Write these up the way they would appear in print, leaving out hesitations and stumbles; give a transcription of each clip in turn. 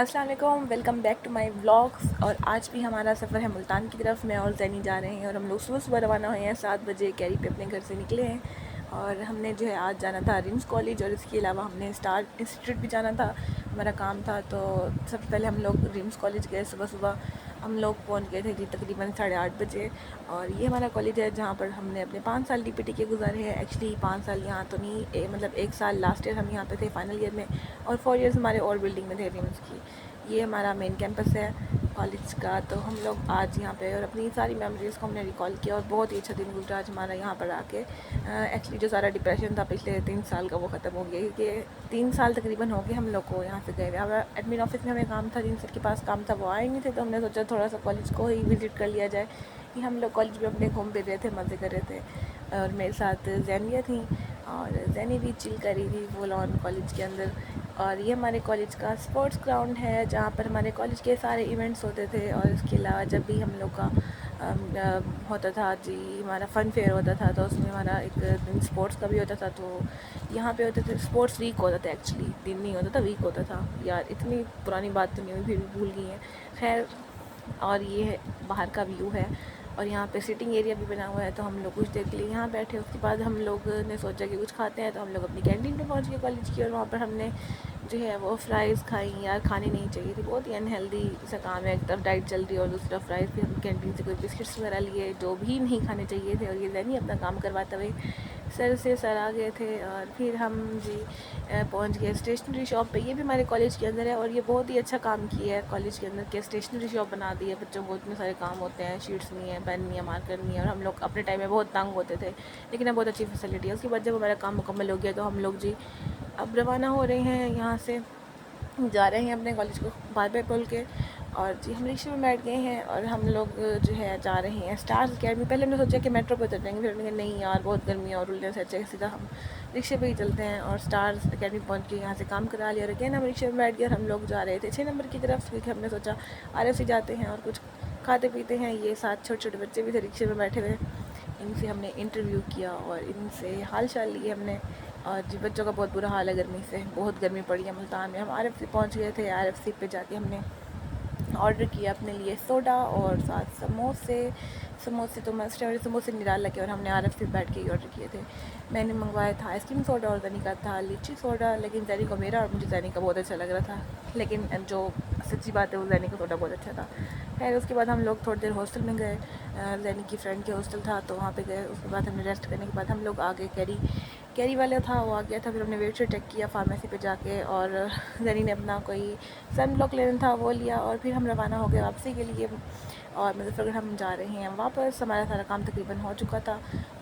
अस्सलाम वालेकुम, welcome back to my vlogs. और आज भी हमारा सफ़र है मुल्तान की तरफ। मैं और जैनी जा रहे हैं और हम लोग सुबह सुबह रवाना हुए हैं। 7 बजे कैरी पे अपने घर से निकले हैं और हमने जो है आज जाना था रिम्स कॉलेज और इसके अलावा हमने स्टार इंस्टीट्यूट भी जाना था, हमारा काम था। तो सबसे पहले हम लोग रिम्स कॉलेज गए। सुबह सुबह हम लोग पहुंच गए थे जी तकरीबन 8:30 बजे। और ये हमारा कॉलेज है जहाँ पर हमने अपने 5 साल डीपीटी के गुजारे हैं। एक्चुअली 5 साल यहाँ तो नहीं, मतलब 1 साल लास्ट ईयर हम यहाँ पे थे फाइनल ईयर में, और 4 ईयर्स हमारे और बिल्डिंग में थे रिम्स की। ये हमारा मेन कैंपस है कॉलेज का। तो हम लोग आज यहाँ पे और अपनी सारी मेमोरीज़ को हमने रिकॉल किया और बहुत ही अच्छा दिन गुजरा आज हमारा यहाँ पर आके। एक्चुअली जो सारा डिप्रेशन था पिछले 3 साल का वो ख़त्म हो गया, क्योंकि 3 साल तकरीबन हो गए हम लोग को यहाँ से गए हुए। हमारा एडमिन ऑफिस में हमें काम था, जिन सर के पास काम था वो आए नहीं थे, तो हमने सोचा थोड़ा सा कॉलेज को ही विज़िट कर लिया जाए। कि हम लोग कॉलेज में अपने घूम फिर रहे थे, मज़े कर रहे थे। और मेरे साथ जैनिया थी और जैनी भी चिल कर रही थी फुल ऑन कॉलेज के अंदर। और ये हमारे कॉलेज का स्पोर्ट्स ग्राउंड है जहाँ पर हमारे कॉलेज के सारे इवेंट्स होते थे। और इसके अलावा जब भी हम लोग का होता था जी, हमारा फ़न फेयर होता था, तो उसमें हमारा एक दिन स्पोर्ट्स का भी होता था। तो यहाँ पे होते थे स्पोर्ट्स वीक होता था, एक्चुअली दिन नहीं होता था, वीक होता था। यार इतनी पुरानी बात तो नहीं हुई, फिर भी भूल गई हैं। खैर, और ये बाहर का व्यू है और यहाँ पे सिटिंग एरिया भी बना हुआ है, तो हम लोग कुछ देर के लिए यहाँ बैठे। उसके बाद हम लोग ने सोचा कि कुछ खाते हैं, तो हम लोग अपनी कैंटीन पे पहुँच गए कॉलेज की। और वहाँ पर हमने जो है वो फ्राइज़ खाई। यार खानी नहीं चाहिए थी, बहुत ही अनहेल्दी सा काम है। एक तरफ डाइट चल रही है और दूसरी तरफ फ्राइज़। फिर हम कैंटीन से कोई बिस्किट्स वगैरह लिए जो भी नहीं खाने चाहिए थे। और ये जैनी अपना काम करवाते हुए सर से सर आ गए थे। और फिर हम जी पहुंच गए स्टेशनरी शॉप पे। ये भी हमारे कॉलेज के अंदर है और ये बहुत ही अच्छा काम किया है कॉलेज के अंदर कि स्टेशनरी शॉप बना दी है। बच्चों को इतने सारे काम होते हैं, शीट्स नहीं है, पेन नहीं है, मार्कर नहीं है। और हम लोग अपने टाइम में बहुत तंग होते थे, लेकिन अब बहुत अच्छी फैसिलिटी है। उसके बाद जब हमारा काम मुकम्मल हो गया तो हम लोग जी अब रवाना हो रहे हैं, यहाँ से जा रहे हैं अपने कॉलेज को बाय बाय बोल के। और जी हम रिक्शे में बैठ गए हैं और हम लोग जो है जा रहे हैं स्टार्स अकेडमी। पहले हमने सोचा कि मेट्रो पे उतर जाएंगे, फिर हमने कहा नहीं यार बहुत गर्मी है और उल्टे से अच्छा सीधा हम रिक्शे पे ही चलते हैं। और स्टार्स अकेडमी पहुंच के यहाँ से काम करा लिया। और अगेन हम रिक्शे में बैठ गए और हम लोग जा रहे थे 6 नंबर की तरफ, क्योंकि हमने सोचा RFC जाते हैं और कुछ खाते पीते हैं। ये 7 छोटे छोटे बच्चे भी थे रिक्शे में बैठे हुए, इनसे हमने इंटरव्यू किया और इनसे हाल चाल लिए हमने। और जी बच्चों का बहुत बुरा हाल है गर्मी से, बहुत गर्मी पड़ी है मुल्तान में। हम RFC पहुंच गए थे। RFC पे जाके हमने ऑर्डर किया अपने लिए सोडा और साथ समोसे। समोसे तो मस्ट है और समोसे निराल लगे, और हमने RFC बैठ के ही ऑर्डर किए थे। मैंने मंगवाया था आइसक्रीम सोडा और जैनी का था लीची सोडा, लेकिन जैनी को मेरा और मुझे जैनी का बहुत अच्छा लग रहा था। लेकिन जो सच्ची बात है वो जैनी का सोडा बहुत अच्छा था। खैर उसके बाद हम लोग थोड़ी देर हॉस्टल में गए, जैनी की फ्रेंड के हॉस्टल था तो वहाँ पे गए। उसके बाद हमने रेस्ट करने के बाद हम लोग आगे कैरी वाला था वो आ गया था। फिर हमने वेट से चेक किया फार्मेसी पे जाके, और जैनी ने अपना कोई सन ब्लॉक लेना था वो लिया। और फिर हम रवाना हो गए वापसी के लिए और मुजफ्फरगढ़ हम जा रहे हैं वापस। हमारा सारा काम तकरीबन हो चुका था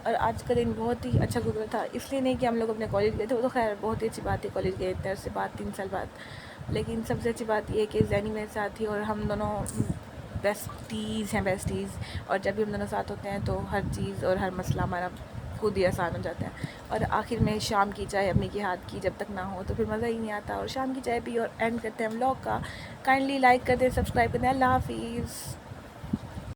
और आज का दिन बहुत ही अच्छा गुजरा था। इसलिए नहीं कि हम लोग अपने कॉलेज गए थे, वो तो खैर बहुत ही अच्छी बात है, कॉलेज गए इतने से बाद 3 साल बाद। लेकिन सबसे अच्छी बात यह है कि जैनी मेरे साथ थी और हम दोनों बेस्टीज़ हैं, बेस्टीज़। और जब भी हम दोनों साथ होते हैं तो हर चीज़ और हर मसला हमारा खुद ही आसान हो जाता है। और आखिर में शाम की चाय अम्मी के हाथ की जब तक ना हो तो फिर मज़ा ही नहीं आता। और शाम की चाय पी और एंड करते हैं व्लॉग का। काइंडली लाइक कर दें, सब्सक्राइब कर दें। अल्लाह हाफिज़।